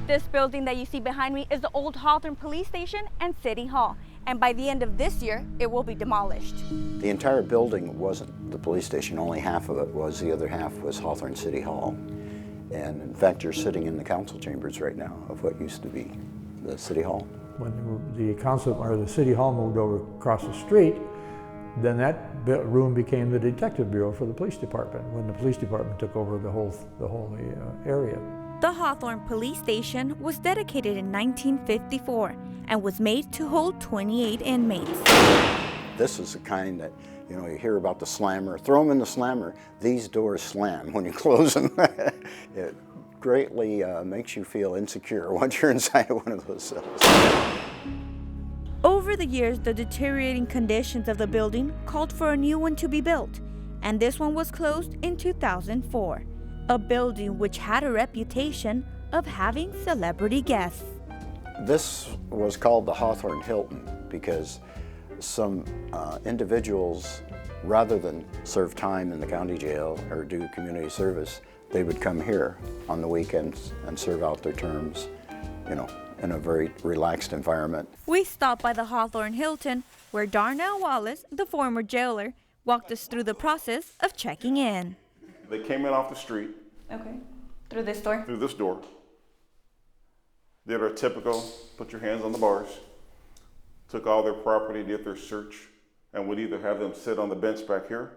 This building that you see behind me is the old Hawthorne Police Station and City Hall. And by the end of this year, it will be demolished. The entire building wasn't the police station, only half of it was. The other half was Hawthorne City Hall. And in fact, you're sitting in the council chambers right now of what used to be the City Hall. When the council or the City Hall moved over across the street, then that room became the detective bureau for the police department when the police department took over the whole area. The Hawthorne Police Station was dedicated in 1954 and was made to hold 28 inmates. This is the kind that, you know, you hear about the slammer. Throw them in the slammer. These doors slam when you close them. It greatly makes you feel insecure once you're inside one of those cells. Over the years, the deteriorating conditions of the building called for a new one to be built, and this one was closed in 2004. A building which had a reputation of having celebrity guests. This was called the Hawthorne Hilton because some individuals, rather than serve time in the county jail or do community service, they would come here on the weekends and serve out their terms, you know, in a very relaxed environment. We stopped by the Hawthorne Hilton, where Darnell Wallace, the former jailer, walked us through the process of checking in. They came in off the street. Okay. Through this door? Through this door. Did our typical, put your hands on the bars, took all their property, did their search, and would either have them sit on the bench back here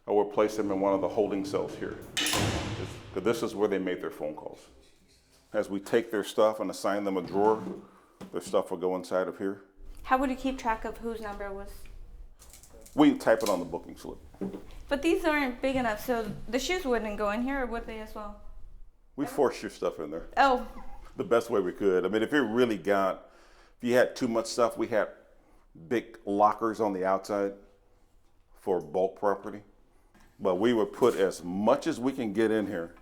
or would place them in one of the holding cells here. Because this is where they made their phone calls. As we take their stuff and assign them a drawer, their stuff will go inside of here. How would you keep track of whose number was? We type it on the booking slip. But these aren't big enough, so the shoes wouldn't go in here, or would they as well? We force your stuff in there. Oh. The best way we could. I mean, if you had too much stuff, we had big lockers on the outside for bulk property. But we would put as much as we can get in here.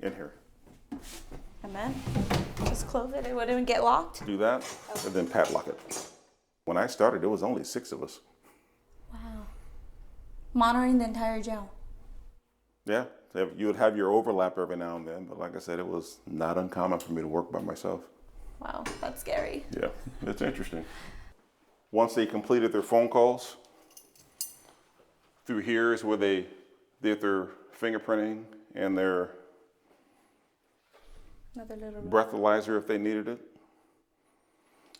And then just close it, it wouldn't get locked? Do that, and then padlock it. When I started, there was only 6 of us. Wow. Monitoring the entire jail. Yeah, you would have your overlap every now and then, but like I said, it was not uncommon for me to work by myself. Wow, that's scary. Yeah, it's interesting. Once they completed their phone calls, through here is where they did their fingerprinting and their breathalyzer if they needed it.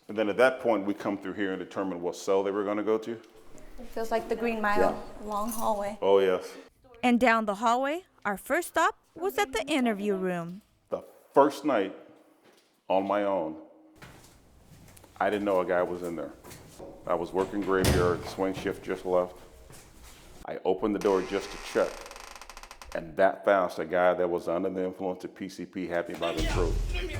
And then at that point, we come through here and determine what cell they were going to go to. It feels like the Green Mile, long hallway. Oh, yes. And down the hallway, our first stop was at the interview room. The first night on my own, I didn't know a guy was in there. I was working graveyard, swing shift just left. I opened the door just to check. And that fast, a guy that was under the influence of PCP had me by the throat.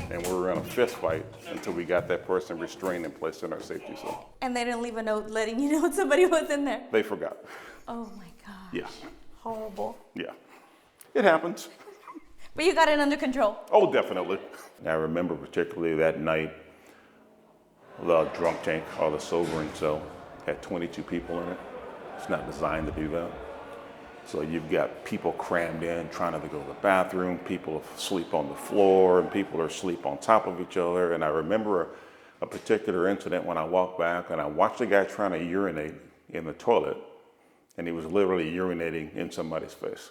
And we were in a fist fight until we got that person restrained and placed in our safety cell. And they didn't leave a note letting you know somebody was in there? They forgot. Oh my God. Yeah. Horrible. Yeah. It happens. But you got it under control? Oh, definitely. I remember particularly that night, the drunk tank or the sobering cell had 22 people in it. It's not designed to do that. So you've got people crammed in trying to go to the bathroom, people sleep on the floor, and people are asleep on top of each other. And I remember a particular incident when I walked back and I watched a guy trying to urinate in the toilet, and he was literally urinating in somebody's face.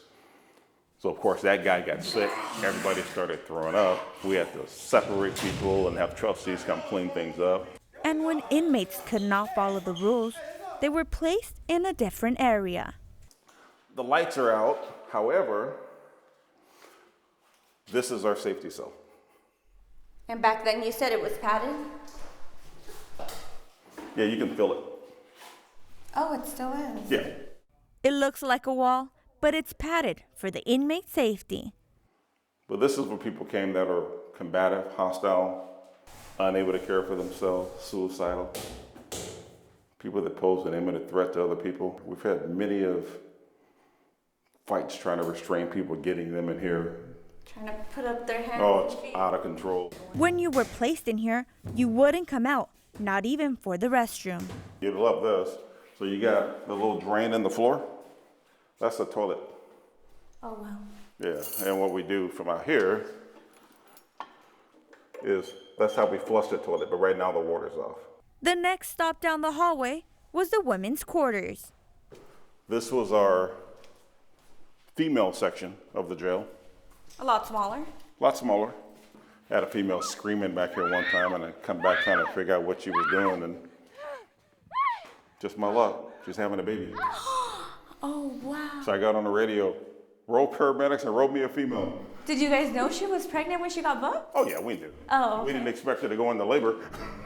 So of course that guy got sick, everybody started throwing up. We had to separate people and have trustees come clean things up. And when inmates could not follow the rules, they were placed in a different area. The lights are out, however, this is our safety cell. And back then you said it was padded? Yeah, you can feel it. Oh, it still is? Yeah. It looks like a wall, but it's padded for the inmate safety. But this is where people came that are combative, hostile, unable to care for themselves, suicidal. People that pose an imminent threat to other people. We've had many of fights trying to restrain people, getting them in here. Trying to put up their hands. Oh, it's out of control. When you were placed in here, you wouldn't come out, not even for the restroom. You'd love this. So you got the little drain in the floor. That's the toilet. Oh, wow. Yeah, and what we do from out here That's how we flush the toilet, but right now the water's off. The next stop down the hallway was the women's quarters. This was our female section of the jail. A lot smaller. A lot smaller. Had a female screaming back here one time, and I come back trying to figure out what she was doing, and just my luck, she's having a baby. Oh, wow. So I got on the radio, roll paramedics and roll me a female. Did you guys know she was pregnant when she got booked? Oh yeah, we knew. Oh, okay. We didn't expect her to go into labor.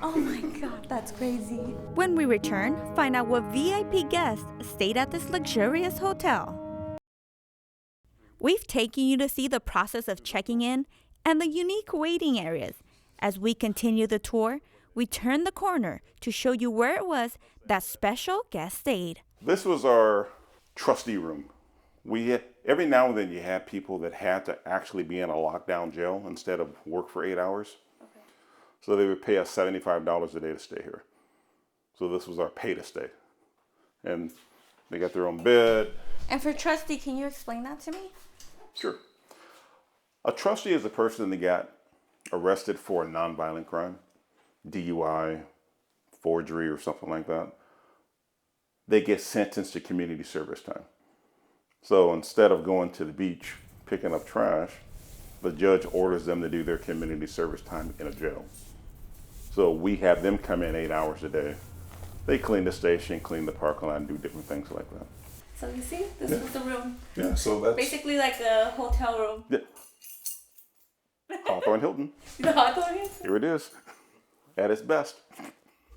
Oh my God, that's crazy. When we return, find out what VIP guests stayed at this luxurious hotel. We've taken you to see the process of checking in and the unique waiting areas. As we continue the tour, we turn the corner to show you where it was that special guest stayed. This was our trustee room. Every now and then you had people that had to actually be in a lockdown jail instead of work for 8 hours. Okay. So they would pay us $75 a day to stay here. So this was our pay to stay. And they got their own bed. And for trustee, can you explain that to me? Sure. A trustee is a person that got arrested for a nonviolent crime, DUI, forgery, or something like that. They get sentenced to community service time. So instead of going to the beach, picking up trash, the judge orders them to do their community service time in a jail. So we have them come in 8 hours a day. They clean the station, clean the parking lot, and do different things like that. So you see, this is the room. Yeah, so that's basically like a hotel room. Yeah. Hawthorne Hilton. The Hawthorne Hilton? Here it is, at its best.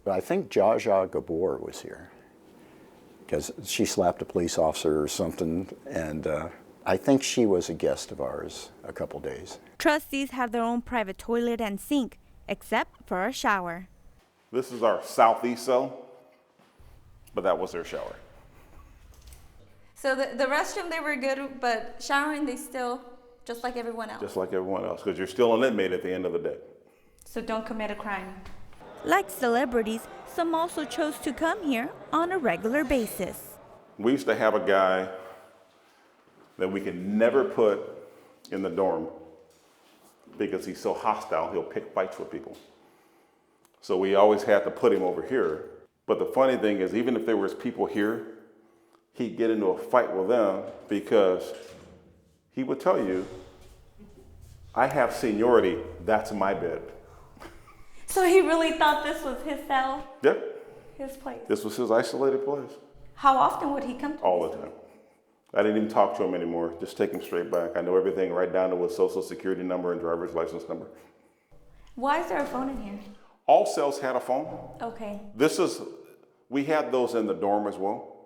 But I think Jaja Gabor was here because she slapped a police officer or something, and I think she was a guest of ours a couple days. Trustees have their own private toilet and sink, except for a shower. This is our southeast cell, but that was their shower. So the restroom, they were good, but showering, they still, just like everyone else. Just like everyone else, because you're still an inmate at the end of the day. So don't commit a crime. Like celebrities, some also chose to come here on a regular basis. We used to have a guy that we could never put in the dorm because he's so hostile, he'll pick fights with people. So we always had to put him over here. But the funny thing is, even if there was people here, he'd get into a fight with them because he would tell you, I have seniority, that's my bed. So he really thought this was his cell? Yep. His place? This was his isolated place. How often would he come to All the time. I didn't even talk to him anymore, just take him straight back. I know everything right down to his social security number and driver's license number. Why is there a phone in here? All cells had a phone. Okay. We had those in the dorm as well,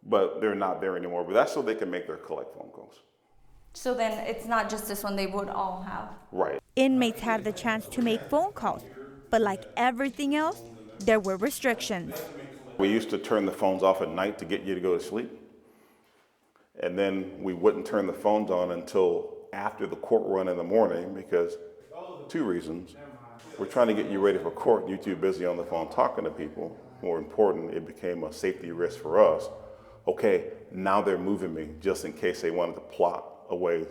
but they're not there anymore. But that's so they can make their collect phone calls. So then it's not just this one, they would all have. Right. Inmates had the chance to make phone calls, but like everything else, there were restrictions. We used to turn the phones off at night to get you to go to sleep. And then we wouldn't turn the phones on until after the court run in the morning because 2 reasons. We're trying to get you ready for court and you're too busy on the phone talking to people. More important, it became a safety risk for us. Okay, now they're moving me just in case they wanted to plot a way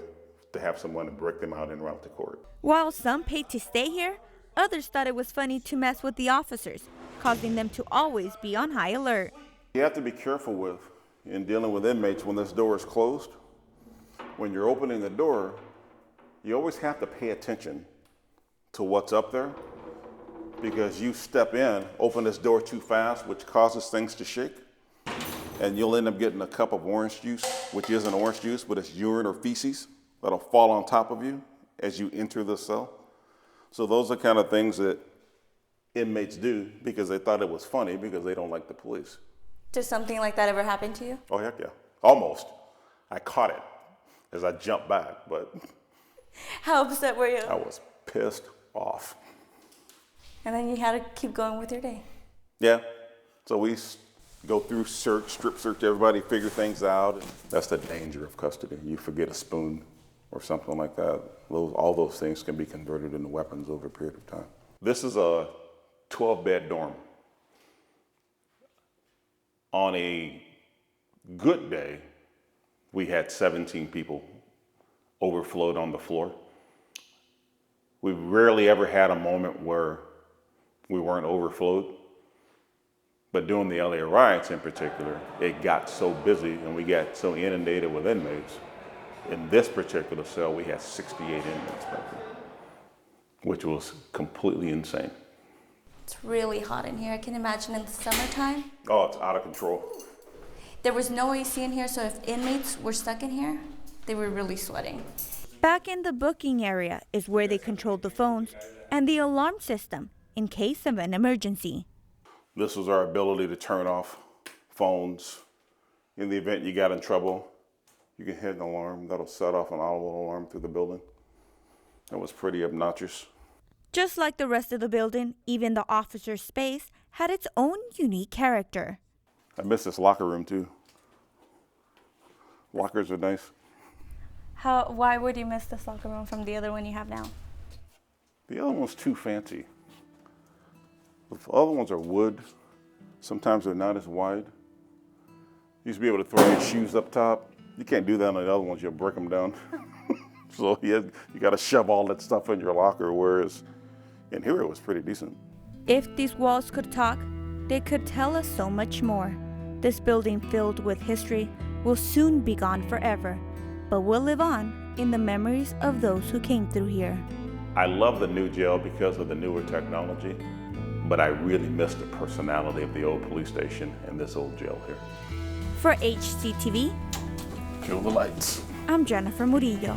to have someone to break them out en route to court. While some paid to stay here, others thought it was funny to mess with the officers, causing them to always be on high alert. You have to be careful in dealing with inmates when this door is closed. When you're opening the door, you always have to pay attention to what's up there because you step in, open this door too fast, which causes things to shake, and you'll end up getting a cup of orange juice, which isn't orange juice, but it's urine or feces that'll fall on top of you as you enter the cell. So those are kind of things that inmates do because they thought it was funny because they don't like the police. Did something like that ever happen to you? Oh, heck yeah. Almost. I caught it as I jumped back, but How upset were you? I was pissed off. And then you had to keep going with your day. Yeah. So we go through strip search everybody, figure things out. That's the danger of custody. You forget a spoon or something like that. All those things can be converted into weapons over a period of time. This is a 12-bed dorm. On a good day, we had 17 people overflowed on the floor. We rarely ever had a moment where we weren't overflowed. But during the LA riots in particular, it got so busy and we got so inundated with inmates. In this particular cell, we had 68 inmates back there, which was completely insane. It's really hot in here. I can imagine in the summertime. Oh, it's out of control. There was no AC in here, so if inmates were stuck in here, they were really sweating. Back in the booking area is where they controlled the phones and the alarm system in case of an emergency. This was our ability to turn off phones. In the event you got in trouble, you can hit an alarm that'll set off an audible alarm through the building. That was pretty obnoxious. Just like the rest of the building, even the officer's space had its own unique character. I miss this locker room too. Lockers are nice. Why would you miss this locker room from the other one you have now? The other one's too fancy. The other ones are wood. Sometimes they're not as wide. You used to be able to throw your shoes up top. You can't do that on the other ones, you'll break them down. So you got to shove all that stuff in your locker, whereas in here it was pretty decent. If these walls could talk, they could tell us so much more. This building filled with history will soon be gone forever, but will live on in the memories of those who came through here. I love the new jail because of the newer technology, but I really miss the personality of the old police station and this old jail here. For HCTV, Kill the lights. I'm Jennifer Murillo.